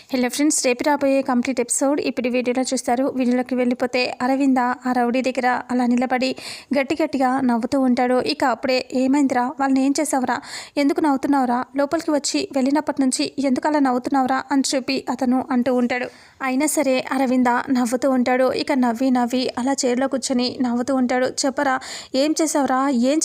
Hello friends, రేపు రాబోయే complete episode ఇప్పుడు వీడియోలో చూస్తారు. వీడియోలోకి వెళ్ళిపోతే అరవింద ఆ రౌడీ దగ్గర అలా నిలబడి గట్టిగా నవ్వుతూ ఉంటాడు. ఇక అప్పుడే ఏమైందిరా, వాళ్ళని ఏం చేసావురా, ఎందుకు నవ్వుతున్నావురా, లోపలికి వచ్చి వెళ్ళినప్పటి నుంచి ఎందుకు అలా నవ్వుతున్నావురా అని చెప్పి అతను అంటూ ఉంటాడు. అయినా సరే అరవింద నవ్వుతూ ఉంటాడు. ఇక నవ్వి అలా చైర్లో కూర్చొని నవ్వుతూ ఉంటాడు. చెప్పరా, ఏం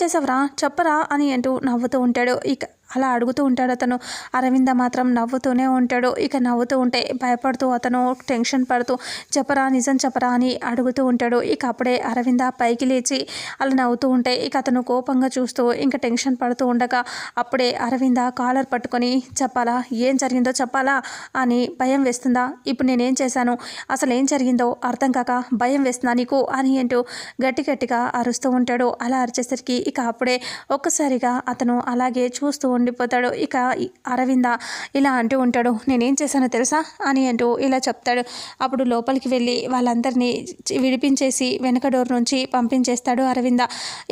చేసావురా చెప్పరా అని అంటూ నవ్వుతూ ఉంటాడు. ఇక అలా అడుగుతూ ఉంటాడు అతను. అరవింద మాత్రం నవ్వుతూనే ఉంటాడు. ఇక నవ్వుతూ ఉంటే భయపడుతూ అతను టెన్షన్ పడుతూ చెప్పరా, నిజం చెప్పరా అని అడుగుతూ ఉంటాడు. ఇక అప్పుడే అరవింద పైకి లేచి అలా నవ్వుతూ ఉంటే ఇక అతను కోపంగా చూస్తూ ఇంకా టెన్షన్ పడుతూ ఉండగా అప్పుడే అరవింద కాలర్ పట్టుకొని చెప్పాలా, ఏం జరిగిందో చెప్పాలా అని భయం వేస్తుందా, ఇప్పుడు నేనేం చేశాను, అసలు ఏం జరిగిందో అర్థం కాక భయం వేస్తుందా నీకు అని అంటూ గట్టిగా అరుస్తూ ఉంటాడు. అలా అరిచేసరికి ఇక అప్పుడే ఒక్కసారిగా అతను అలాగే చూస్తూ ఉండిపోతాడు. ఇక అరవింద ఇలా అంటూ ఉంటాడు, నేనేం చేశానో తెలుసా అని అంటూ ఇలా చెప్తాడు. అప్పుడు లోపలికి వెళ్ళి వాళ్ళందరినీ విడిపించేసి వెనక డోర్ నుంచి పంపించేస్తాడు అరవింద.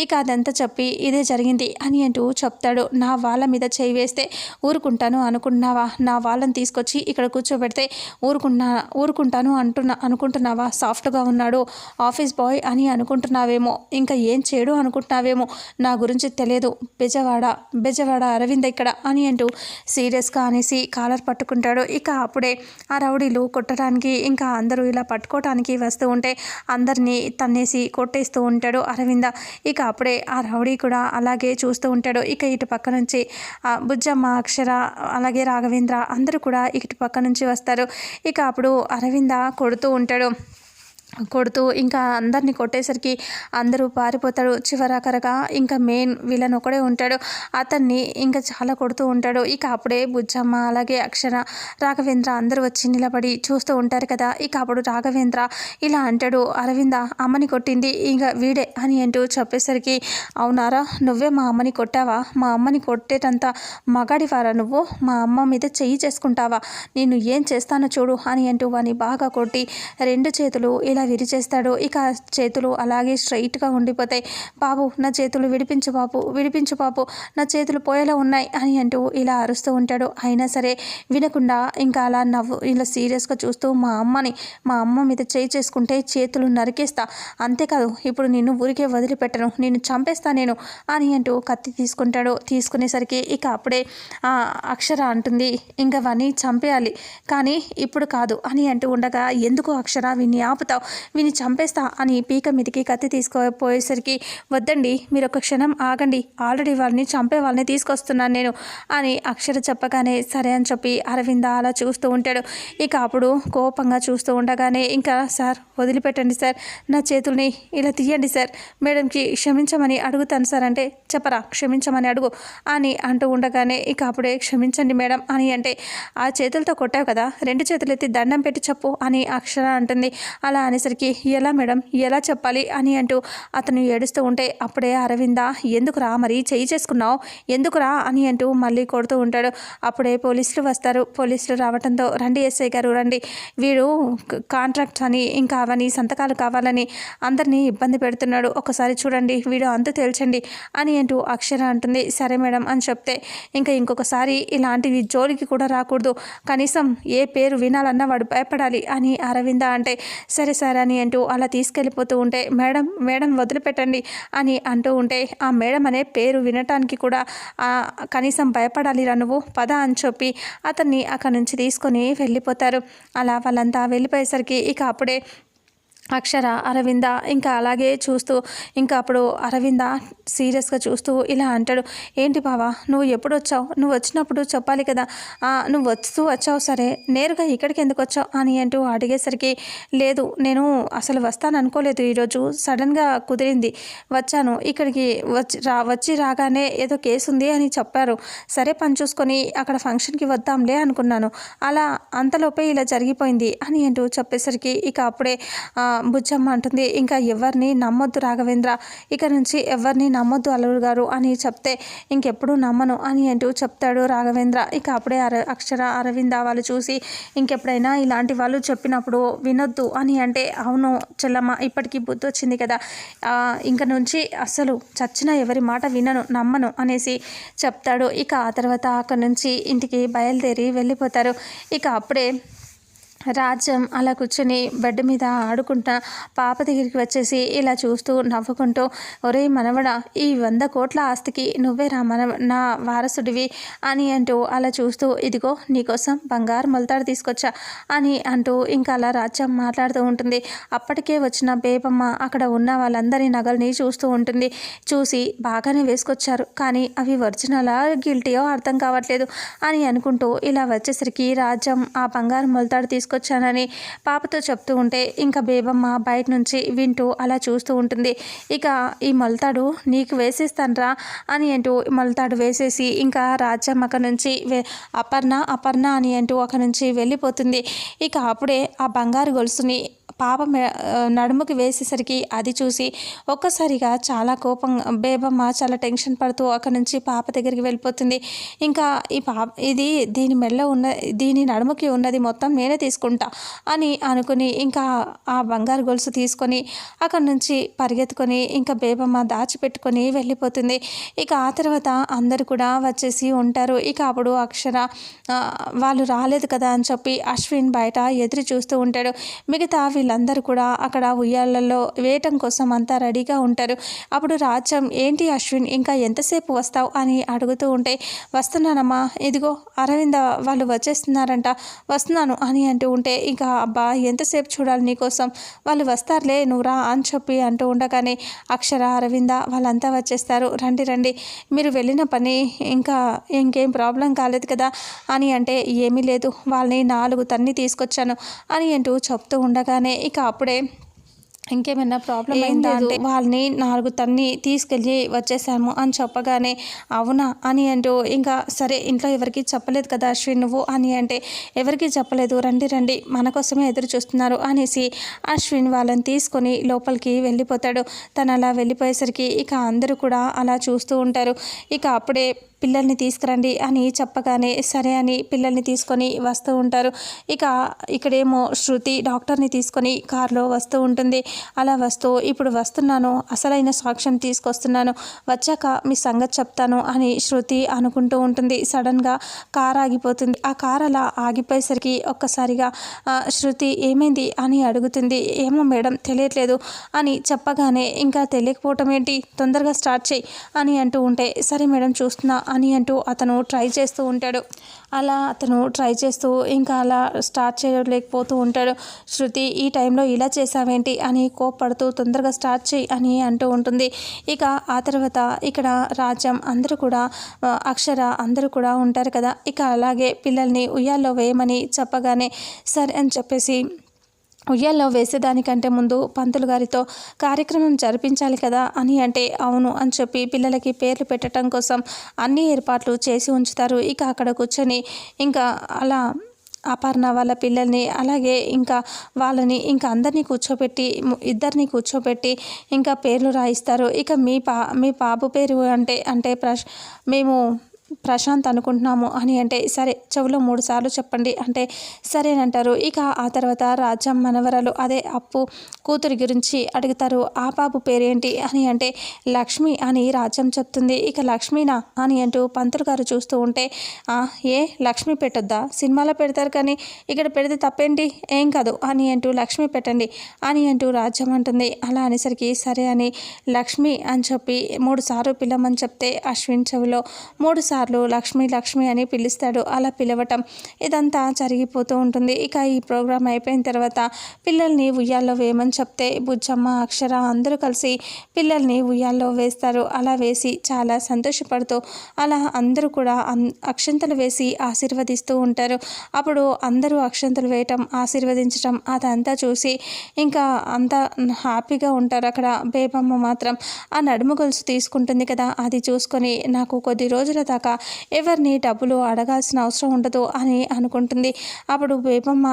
ఇక అదంతా చెప్పి ఇదే జరిగింది అని అంటూ చెప్తాడు. నా వాళ్ళ మీద చేయి వేస్తే ఊరుకుంటాను అనుకుంటున్నావా, నా వాళ్ళని తీసుకొచ్చి ఇక్కడ కూర్చోబెడితే ఊరుకుంటాను అనుకుంటున్నావా, సాఫ్ట్గా ఉన్నాడు ఆఫీస్ బాయ్ అని అనుకుంటున్నావేమో, ఇంకా ఏం చేయడు అనుకుంటున్నావేమో, నా గురించి తెలియదు, బెజవాడ అరవింద ఇక్కడ అని అంటూ సీరియస్గా అనేసి కాలర్ పట్టుకుంటాడు. ఇక అప్పుడే ఆ రౌడీలు కొట్టడానికి ఇంకా అందరూ ఇలా పట్టుకోవటానికి వస్తూ ఉంటే అందరినీ తన్నేసి కొట్టేస్తూ ఉంటాడు అరవింద. ఇక అప్పుడే ఆ రౌడీ కూడా అలాగే చూస్తూ ఉంటాడు. ఇక ఇటు పక్క నుంచి బుజ్జమ్మ, అక్షర, అలాగే రాఘవేంద్ర అందరూ కూడా ఇటు పక్క నుంచి వస్తారు. ఇక అప్పుడు అరవింద కొడుతూ ఇంకా అందరినీ కొట్టేసరికి అందరూ పారిపోతాడు. చివరకరగా ఇంకా మెయిన్ విలన్ ఒకడే ఉంటాడు, అతన్ని ఇంకా చాలా కొడుతూ ఉంటాడు. ఇక అప్పుడే బుజ్జమ్మ, అలాగే అక్షర, రాఘవేంద్ర అందరూ వచ్చి నిలబడి చూస్తూ ఉంటారు కదా. ఇక అప్పుడు రాఘవేంద్ర ఇలా అంటాడు, అరవింద అమ్మని కొట్టింది ఇక వీడే అని అంటూ చెప్పేసరికి, అవునారా, నువ్వే మా అమ్మని కొట్టావా, మా అమ్మని కొట్టేటంత మగాడివారా నువ్వు, మా అమ్మ మీద చెయ్యి చేసుకుంటావా, నేను ఏం చేస్తానో చూడు అని అంటూ వాని బాగా కొట్టి రెండు చేతులు ఇలా విరిచేస్తాడు. ఇక చేతులు అలాగే స్ట్రైట్గా ఉండిపోతాయి. బాబు, నా చేతులు విడిపించు బాబు, నా చేతులు పోయేలా ఉన్నాయి అని అంటూ ఇలా అరుస్తూ ఉంటాడు. అయినా సరే వినకుండా ఇంకా అలా ఇలా సీరియస్గా చూస్తూ మా అమ్మ మీద చేయి చేసుకుంటే చేతులు నరికేస్తా, అంతేకాదు ఇప్పుడు నిన్ను ఊరికే వదిలిపెట్టను, నేను చంపేస్తా నేను అని అంటూ కత్తి తీసుకుంటాడు. తీసుకునేసరికి ఇక అప్పుడే అక్షర అంటుంది, ఇంకా వాణ్ణి చంపేయాలి కానీ ఇప్పుడు కాదు అని అంటూ ఉండగా, ఎందుకు అక్షర, విని ఆపుతావు, విని చంపేస్తా అని పీక మీదకి కత్తి తీసుకుపోయేసరికి, వద్దండి మీరు ఒక క్షణం ఆగండి, ఆల్రెడీ వాళ్ళని చంపే వాళ్ళని తీసుకొస్తున్నాను నేను అని అక్షర చెప్పగానే సరే అని చెప్పి అరవింద అలా చూస్తూ ఉంటాడు. ఇక అప్పుడు కోపంగా చూస్తూ ఉండగానే ఇంకా, సార్ వదిలిపెట్టండి సార్, నా చేతుల్ని ఇలా తీయండి సార్, మేడంకి క్షమించమని అడుగుతాను సార్ అంటే, చెప్పరా క్షమించమని అడుగు అని అంటూ ఉండగానే ఇక అప్పుడే క్షమించండి మేడం అని అంటే, ఆ చేతులతో కొట్టావు కదా, రెండు చేతులు ఎత్తి దండం పెట్టి చెప్పు అని అక్షర అంటుంది. అలా అనేసరికి, ఎలా మేడం, ఎలా చెప్పాలి అని అంటూ అతను ఏడుస్తూ ఉంటే అప్పుడే అరవింద, ఎందుకురా మరి చేయి చేసుకున్నావు, ఎందుకురా అని అంటూ మళ్ళీ కొడుతూ ఉంటాడు. అప్పుడే పోలీసులు వస్తారు. పోలీసులు రావడంతో, రండి ఎస్ఐ గారు రండి, వీడు కాంట్రాక్ట్స్ అని ఇంకా అవని సంతకాలు కావాలని అందరినీ ఇబ్బంది పెడుతున్నాడు, ఒకసారి చూడండి, వీడు అంతు తేల్చండి అని అంటూ అక్షర అంటుంది. సరే మేడం అని చెప్తే, ఇంకొకసారి ఇలాంటివి జోలికి కూడా రాకూడదు, కనీసం ఏ పేరు వినాలన్నా వాడు భయపడాలి అని అరవింద అంటే, సరే అని అంటూ అలా తీసుకెళ్ళిపోతూ ఉంటే, మేడం వదిలిపెట్టండి అని అంటూ ఉంటే, ఆ మేడం అనే పేరు వినటానికి కూడా కనీసం భయపడాలిరా నువ్వు, పద అని చెప్పి అతన్ని అక్కడి నుంచి తీసుకొని వెళ్ళిపోతారు. అలా వాళ్ళంతా వెళ్ళిపోయేసరికి ఇక అప్పుడే అక్షర, అరవింద ఇంకా అలాగే చూస్తూ, ఇంకా అప్పుడు అరవింద సీరియస్గా చూస్తూ ఇలా అంటాడు, ఏంటి బావా, నువ్వు ఎప్పుడు వచ్చావు, నువ్వు వచ్చినప్పుడు చెప్పాలి కదా, నువ్వు వచ్చావు సరే, నేరుగా ఇక్కడికి ఎందుకు వచ్చావు అని అంటూ అడిగేసరికి, లేదు నేను అసలు వస్తాను అనుకోలేదు, ఈరోజు సడన్గా కుదిరింది వచ్చాను, ఇక్కడికి వచ్చి రాగానే ఏదో కేసు ఉంది అని చెప్పారు, సరే పని చూసుకొని అక్కడ ఫంక్షన్కి వద్దాంలే అనుకున్నాను, అలా అంతలోపే ఇలా జరిగిపోయింది అని అంటూ చెప్పేసరికి ఇక అప్పుడే బుజ్జమ్మ అంటుంది, ఇంకా ఎవరిని నమ్మొద్దు రాఘవేంద్ర, ఇక నుంచి ఎవరిని నమ్మొద్దు అల్లుడు గారు అని చెప్తే ఇంకెప్పుడు నమ్మను అని అంటూ చెప్తాడు రాఘవేంద్ర. ఇక అప్పుడే అక్షర అరవింద వాళ్ళు చూసి ఇంకెప్పుడైనా ఇలాంటి వాళ్ళు చెప్పినప్పుడు వినొద్దు అని అంటే, అవును చెల్లమ్మ ఇప్పటికీ బుద్ధి వచ్చింది కదా, ఇంక నుంచి అస్సలు చచ్చిన ఎవరి మాట వినను నమ్మను అనేసి చెప్తాడు. ఇక ఆ తర్వాత అక్కడి నుంచి ఇంటికి బయలుదేరి వెళ్ళిపోతారు. ఇక అప్పుడే రాజ్యం అలా కూర్చొని బెడ్ మీద ఆడుకుంటా పాప దగ్గరికి వచ్చేసి ఇలా చూస్తూ నవ్వుకుంటూ, ఒరే మనవడా, ఈ 100 కోట్ల ఆస్తికి నువ్వే నా వారసుడివి అని అంటూ అలా చూస్తూ, ఇదిగో నీకోసం బంగారు మొలతాడు తీసుకొచ్చా అని అంటూ ఇంకా అలా రాజ్యం మాట్లాడుతూ ఉంటుంది. అప్పటికే వచ్చిన బేబమ్మ అక్కడ ఉన్న వాళ్ళందరి నగల్ని చూస్తూ ఉంటుంది. చూసి బాగానే వేసుకొచ్చారు, కానీ అవి ఒరిజినలా గిల్టీయో అర్థం కావట్లేదు అని అనుకుంటూ ఇలా వచ్చేసరికి రాజ్యం ఆ బంగారు మొలతాడు తీసుకొచ్చానని పాపతో చెప్తూ ఉంటే ఇంకా బేబమ్మ బయట నుంచి వింటూ అలా చూస్తూ ఉంటుంది. ఇక ఈ మొలతాడు నీకు వేసేస్తానరా అని అంటూ మొలతాడు వేసేసి ఇంకా రాజ్యం అక్కడి నుంచి అపర్ణ అని అంటూ అక్కడి నుంచి వెళ్ళిపోతుంది. ఇక అప్పుడే ఆ బంగారు గొలుసుని పాప నడుముకి వేసేసరికి అది చూసి ఒక్కసారిగా చాలా కోపం, బేబమ్మ చాలా టెన్షన్ పడుతూ అక్కడి నుంచి పాప దగ్గరికి వెళ్ళిపోతుంది. ఇంకా ఇది దీని మెడలో దీని నడుముకి ఉన్నది మొత్తం నేనే తీసుకుంటా అని అనుకుని ఇంకా ఆ బంగారు గొలుసు తీసుకొని అక్కడి నుంచి పరిగెత్తుకొని ఇంకా బేబమ్మ దాచిపెట్టుకొని వెళ్ళిపోతుంది. ఇక ఆ తర్వాత అందరూ కూడా వచ్చేసి ఉంటారు. ఇక అప్పుడు అక్షర వాళ్ళు రాలేదు కదా అని చెప్పి అశ్విన్ బయట ఎదురు చూస్తూ ఉంటాడు. మిగతా వీళ్ళందరూ కూడా అక్కడ ఉయ్యాలలో వేయటం కోసం అంతా రెడీగా ఉంటారు. అప్పుడు రాజ్యం, ఏంటి అశ్విన్ ఇంకా ఎంతసేపు వస్తావు అని అడుగుతూ ఉంటే, వస్తున్నానమ్మా, ఇదిగో అరవింద వాళ్ళు వచ్చేస్తున్నారంట, వస్తున్నాను అని అంటూ ఉంటే, ఇంకా అబ్బా ఎంతసేపు చూడాలి నీకోసం, వాళ్ళు వస్తారులే నువ్వురా అని చెప్పి అంటూ ఉండగానే అక్షర అరవింద వాళ్ళంతా వచ్చేస్తారు. రండి రండి, మీరు వెళ్ళిన పని ఇంకేం ప్రాబ్లం కాలేదు కదా అని అంటే, ఏమీ లేదు, వాళ్ళని 4 తన్ని తీసుకొచ్చాను అని అంటూ చెప్తూ ఉండగానే ఇక అప్పుడే ఇంకేమైనా ప్రాబ్లం అయిందా అంటే, వాళ్ళని 4 తన్ని తీసుకెళ్ళి వచ్చేసాము అని చెప్పగానే, అవునా అని అంటూ ఇంకా సరే ఇంట్లో ఎవరికి చెప్పలేదు కదా అశ్విన్ నువ్వు అని అంటే, ఎవరికి చెప్పలేదు, రండి రండి మన కోసమే ఎదురు చూస్తున్నారు అనేసి అశ్విన్ వాళ్ళని తీసుకొని లోపలికి వెళ్ళిపోతాడు. తను అలా వెళ్ళిపోయేసరికి ఇక అందరూ కూడా అలా చూస్తూ ఉంటారు. ఇక అప్పుడే పిల్లల్ని తీసుకురండి అని చెప్పగానే సరే అని పిల్లల్ని తీసుకొని వస్తూ ఉంటారు. ఇక ఇక్కడేమో శృతి డాక్టర్ని తీసుకొని కారులో వస్తూ ఉంటుంది. అలా వస్తూ, ఇప్పుడు వస్తున్నాను, అసలైన సాక్ష్యం తీసుకొస్తున్నాను, వచ్చాక మీ సంగతి చెప్తాను అని శృతి అనుకుంటూ ఉంటుంది. సడన్గా కార్ ఆగిపోతుంది. ఆ కార్ అలా ఆగిపోయేసరికి ఒక్కసారిగా శృతి ఏమైంది అని అడుగుతుంది. ఏమో మేడం తెలియట్లేదు అని చెప్పగానే, ఇంకా తెలియకపోవటం ఏంటి, తొందరగా స్టార్ట్ చేయి అని అంటూ ఉంటే, సరే మేడం చూస్తున్నా అని అంటూ అతను ట్రై చేస్తూ ఉంటాడు. అలా అతను ట్రై చేస్తూ ఇంకా అలా స్టార్ట్ చేయలేకపోతూ ఉంటాడు. శృతి, ఈ టైంలో ఇలా చేసావేంటి అని కోప్పడుతూ తొందరగా స్టార్ట్ చేయి అని అంటూ ఉంటుంది. ఇక ఆ తర్వాత ఇక్కడ రాజ్యం అందరూ కూడా అక్షర అందరూ కూడా ఉంటారు కదా. ఇక అలాగే పిల్లల్ని ఉయ్యాల్లో వేయమని చెప్పగానే సరే అని చెప్పేసి, ఉయ్యాల్లో వేసేదానికంటే ముందు పంతులు గారితో కార్యక్రమం జరిపించాలి కదా అని అంటే, అవును అని చెప్పి పిల్లలకి పేర్లు పెట్టడం కోసం అన్ని ఏర్పాట్లు చేసి ఉంచుతారు. ఇక అక్కడ కూర్చొని ఇంకా అలా అపర్ణ వాళ్ళ పిల్లల్ని అలాగే ఇంకా వాళ్ళని ఇంకా అందరినీ కూర్చోబెట్టి 2 కూర్చోబెట్టి ఇంకా పేర్లు రాయిస్తారు. ఇక మీ బాబు పేరు అంటే మేము ప్రశాంత్ అనుకుంటున్నాము అని అంటే, సరే చెవిలో 3 సార్లు చెప్పండి అంటే సరేనంటారు. ఇక ఆ తర్వాత రాజ్యం మనవరాలు అదే అప్పు కూతురి గురించి అడుగుతారు. ఆ బాబు పేరేంటి అని అంటే, లక్ష్మి అని రాజ్యం చెప్తుంది. ఇక లక్ష్మీనా అని అంటూ పంతులు గారు చూస్తూ ఉంటే, ఏ లక్ష్మి పెట్టొద్దా, సినిమాలో పెడతారు కానీ ఇక్కడ పెడితే తప్పేంటి, ఏం కాదు అని అంటూ లక్ష్మి పెట్టండి అని అంటూ రాజ్యం అంటుంది. అలా అనేసరికి సరే అని లక్ష్మి అని చెప్పి 3 సార్లు పిలవమని చెప్తే అశ్విన్ చెవిలో 3 సార్లు లక్ష్మి లక్ష్మి అని పిలుస్తాడు. అలా పిలవటం ఇదంతా జరిగిపోతూ ఉంటుంది. ఇక ఈ ప్రోగ్రాం అయిపోయిన తర్వాత పిల్లల్ని ఉయ్యాల్లో వేయమని చెప్తే బుజ్జమ్మ అక్షర అందరూ కలిసి పిల్లల్ని ఉయ్యాల్లో వేస్తారు. అలా వేసి చాలా సంతోషపడుతూ అలా అందరూ కూడా అక్షంతలు వేసి ఆశీర్వదిస్తూ ఉంటారు. అప్పుడు అందరూ అక్షంతలు వేయటం ఆశీర్వదించటం అదంతా చూసి ఇంకా అంతా హ్యాపీగా ఉంటారు. అక్కడ బేబమ్మ మాత్రం ఆ నడుము గొలుసు తీసుకుంటుంది కదా, అది చూసుకొని నాకు కొద్ది రోజుల దాకా ఎవరిని డబ్బులు అడగాల్సిన అవసరం ఉండదు అని అనుకుంటుంది. అప్పుడు బేబమ్మ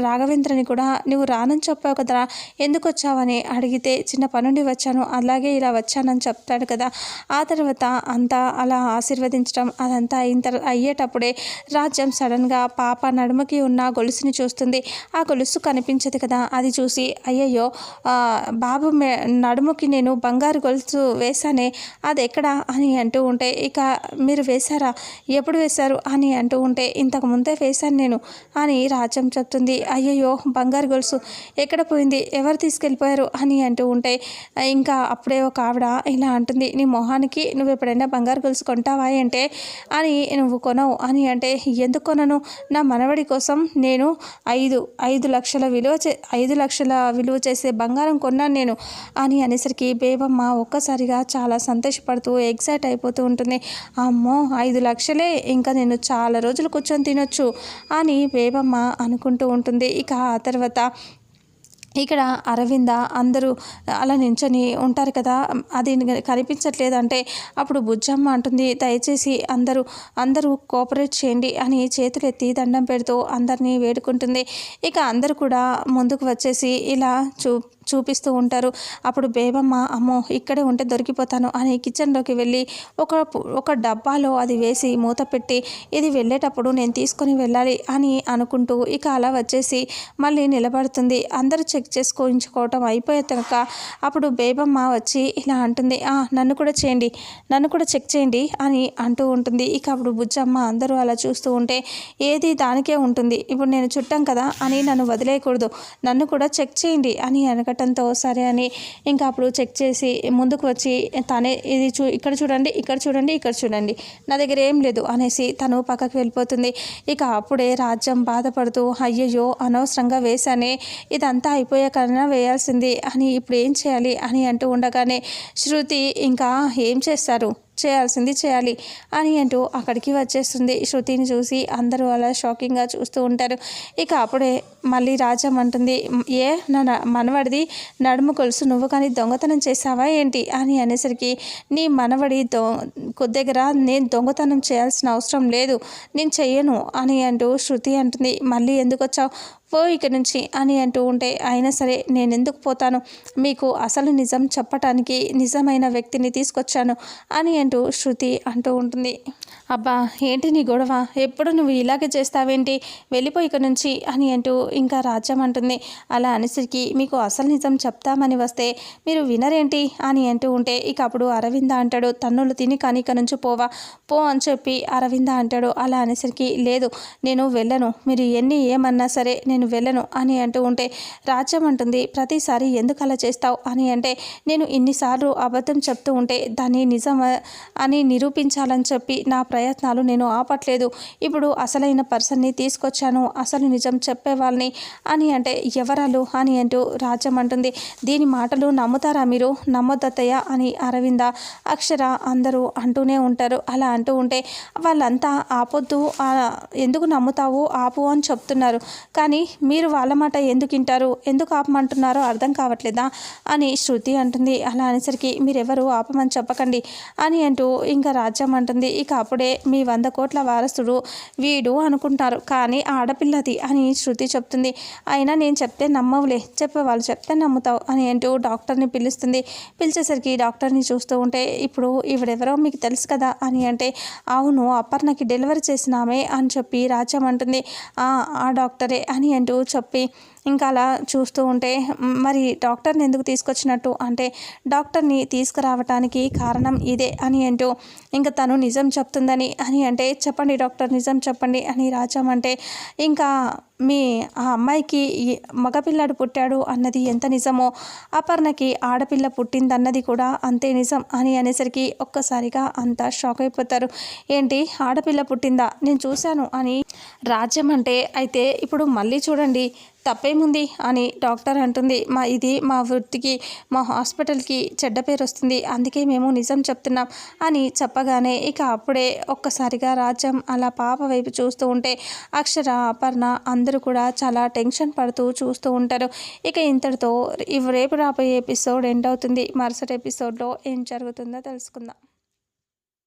రాఘవేంద్రని కూడా నువ్వు రానని చెప్పావు కదరా, ఎందుకు వచ్చావని అడిగితే చిన్న పనుండి వచ్చాను, అలాగే ఇలా వచ్చానని చెప్తాడు కదా. ఆ తర్వాత అంతా అలా ఆశీర్వదించడం అదంతా అయ్యేటప్పుడే రాజ్యం సడన్గా పాప నడుముకి ఉన్న గొలుసుని చూస్తుంది. ఆ గొలుసు కనిపించదు కదా, అది చూసి అయ్యయ్యో బాబు నడుముకి నేను బంగారు గొలుసు వేశానే, అది ఎక్కడా అని అంటూ ఉంటే, ఇక మీరు వేశారా, ఎప్పుడు వేశారు అని అంటూ ఉంటే, ఇంతకు ముందే వేశాను నేను అని రాజ్యం చెప్తుంది. అయ్యయ్యో బంగారు గొలుసు ఎక్కడ పోయింది, ఎవరు తీసుకెళ్ళిపోయారు అని అంటూ ఉంటే, ఇంకా అప్పుడే ఒక ఆవిడ ఇలా అంటుంది, నీ మొహానికి నువ్వు ఎప్పుడైనా బంగారు గొలుసు కొంటావా అంటే అని నువ్వు కొనవు అని అంటే, ఎందుకు కొనను, నా మనవడి కోసం నేను 5 లక్షల విలువ చేసే బంగారం కొన్నాను నేను అని అనేసరికి బేబమ్మ ఒక్కసారిగా చాలా సంతోషపడుతూ ఎగ్జైట్ అయిపోతూ ఉంటుంది. అమ్మో 5 లక్షలే, ఇంకా నేను చాలా రోజులు కూర్చొని తినొచ్చు అని బేబమ్మ అనుకుంటూ ఉంటుంది. ఇక ఆ తర్వాత ఇక్కడ అరవింద అందరూ అలా నించొని ఉంటారు కదా, అది కనిపించట్లేదంటే అప్పుడు బుజ్జమ్మ అంటుంది, దయచేసి అందరూ కోఆపరేట్ చేయండి అని చేతులు ఎత్తి దండం పెడుతూ అందరినీ వేడుకుంటుంది. ఇక అందరూ కూడా ముందుకు వచ్చేసి ఇలా చూపిస్తూ ఉంటారు. అప్పుడు బేబమ్మ అమ్మో ఇక్కడే ఉంటే దొరికిపోతాను అని కిచెన్లోకి వెళ్ళి ఒక డబ్బాలో అది వేసి మూత పెట్టి, ఇది వెళ్ళేటప్పుడు నేను తీసుకొని వెళ్ళాలి అని అనుకుంటూ ఇక అలా వచ్చేసి మళ్ళీ నిలబడుతుంది. అందరూ చెక్ చేసుకోవటం అయిపోయాక అప్పుడు బేబమ్మ వచ్చి ఇలా అంటుంది, నన్ను కూడా చెక్ చేయండి అని అంటూ ఉంటుంది. ఇక అప్పుడు బుజ్జమ్మ అందరూ అలా చూస్తూ ఉంటే, ఏది దానికే ఉంటుంది, ఇప్పుడు నేను చుట్టాం కదా అని నన్ను వదిలేయకూడదు, నన్ను కూడా చెక్ చేయండి అని అనగటంతో సరే అని ఇంకా అప్పుడు చెక్ చేసి ముందుకు వచ్చి తనే ఇది ఇక్కడ చూడండి నా దగ్గర ఏం లేదు అనేసి తను పక్కకు వెళ్ళిపోతుంది. ఇక అప్పుడే రాజ్యం బాధపడుతూ అయ్యయ్యో అనవసరంగా వేశానే, ఇదంతా అయిపోయాకన్నా వేయాల్సింది అని ఇప్పుడు ఏం చేయాలి అని అంటూ ఉండగానే శృతి ఇంకా ఏం చేయాల్సింది చేయాలి అని అంటూ అక్కడికి వచ్చేస్తుంది. శృతిని చూసి అందరూ అలా షాకింగ్గా చూస్తూ ఉంటారు. ఇక అప్పుడే మళ్ళీ రాజ్యం అంటుంది, నా మనవడిది నడుము కొలుసు నువ్వు కానీ దొంగతనం చేసావా ఏంటి అని అనేసరికి, నీ మనవడి దగ్గర నేను దొంగతనం చేయాల్సిన అవసరం లేదు, నేను చెయ్యను అని అంటూ శృతి అంటుంది. మళ్ళీ ఎందుకు వచ్చావు, పో ఇక నుంచి అని అంటూ ఉంటే, అయినా సరే నేను ఎందుకు పోతాను, మీకు అసలు నిజం చెప్పటానికి నిజమైన వ్యక్తిని తీసుకొచ్చాను అని అంటూ శృతి అంటూ ఉంటుంది. అబ్బా ఏంటి నీ గొడవ, ఎప్పుడు నువ్వు ఇలాగే చేస్తావేంటి, వెళ్ళిపో ఇక నుంచి అని అంటూ ఇంకా రాజ్యం అంటుంది. అలా అనేసరికి మీకు అసలు నిజం చెప్తామని వస్తే మీరు వినరేంటి అని అంటూ ఉంటే, ఇక అప్పుడు అరవింద అంటాడు, తన్నులు తిని కానీ ఇక నుంచి పో అని చెప్పి అరవింద అంటాడు. అలా అనేసరికి లేదు నేను వెళ్ళను, మీరు ఏమన్నా సరే నేను వెళ్ళను అని అంటూ ఉంటే, రాజ్యం అంటుంది, ప్రతిసారి ఎందుకు అలా చేస్తావు అని అంటే, నేను ఇన్నిసార్లు అబద్ధం చెప్తూ ఉంటే దాన్ని నిజం అని నిరూపించాలని చెప్పి నా ప్రయత్నాలు నేను ఆపట్లేదు, ఇప్పుడు అసలైన పర్సన్ని తీసుకొచ్చాను, అసలు నిజం చెప్పేవాళ్ళని అని అంటే, ఎవరాలు అని అంటూ రాజ్యం అంటుంది. దీని మాటలు నమ్ముతారా మీరు, నమ్మొద్దత్తయ్య అని అరవింద అక్షర అందరూ అంటూనే ఉంటారు. అలా అంటూ ఉంటే వాళ్ళంతా ఆపొద్దు, ఎందుకు నమ్ముతావు ఆపు అని చెప్తున్నారు, కానీ మీరు వాళ్ళ మాట ఎందుకు వింటారు, ఎందుకు ఆపమంటున్నారో అర్థం కావట్లేదా అని శృతి అంటుంది. అలా అనేసరికి మీరెవరు ఆపమని చెప్పకండి అని అంటూ ఇంకా రాజ్యం అంటుంది. ఇక అప్పుడే మీ 100 కోట్ల వారసుడు వీడు అనుకుంటారు, కానీ ఆడపిల్లది అని శృతి చెప్తుంది. అయినా నేను చెప్తే నమ్మవులే, చెప్పేవాళ్ళు చెప్తే నమ్ముతావు అని అంటూ డాక్టర్ని పిలుస్తుంది. పిలిచేసరికి డాక్టర్ని చూస్తూ ఉంటే, ఇప్పుడు ఈవిడెవరో మీకు తెలుసు కదా అని అంటే, అవును అపర్ణకి డెలివరీ చేసినామే అని చెప్పి రాజ్యం అంటుంది. ఆ డాక్టరే అని అంటూ చెప్పి ఇంకా అలా చూస్తూ ఉంటే, మరి డాక్టర్ని ఎందుకు తీసుకొచ్చినట్టు అంటే, డాక్టర్ని తీసుకురావటానికి కారణం ఇదే అని అంటూ ఇంకా తను నిజం చెప్తుందని అని అంటే, చెప్పండి డాక్టర్ నిజం చెప్పండి అని రాజ్యం అంటే, ఇంకా ఆ అమ్మాయికి మగపిల్లాడు పుట్టాడు అన్నది ఎంత నిజమో అపర్ణకి ఆడపిల్ల పుట్టిందన్నది కూడా అంతే నిజం అని అనేసరికి ఒక్కసారిగా అంతా షాక్ అయిపోతారు. ఏంటి ఆడపిల్ల పుట్టిందా, నేను చూశాను అని రాజ్యం అంటే, అయితే ఇప్పుడు మళ్ళీ చూడండి తప్పేముంది అని డాక్టర్ అంటుంది. ఇది మా వృత్తికి మా హాస్పిటల్కి చెడ్డ పేరు వస్తుంది, అందుకే మేము నిజం చెప్తున్నాం అని చెప్పగానే ఇక అప్పుడే ఒక్కసారిగా రాజ్యం అలా పాప వైపు చూస్తూ ఉంటే అక్షర అపర్ణ అందరూ కూడా చాలా టెన్షన్ పడుతూ చూస్తూ ఉంటారు. ఇక ఇంతటితో రేపు రాబోయే ఎపిసోడ్ ఎండ్ అవుతుంది. మరుసటి ఎపిసోడ్లో ఏం జరుగుతుందో తెలుసుకుందాం.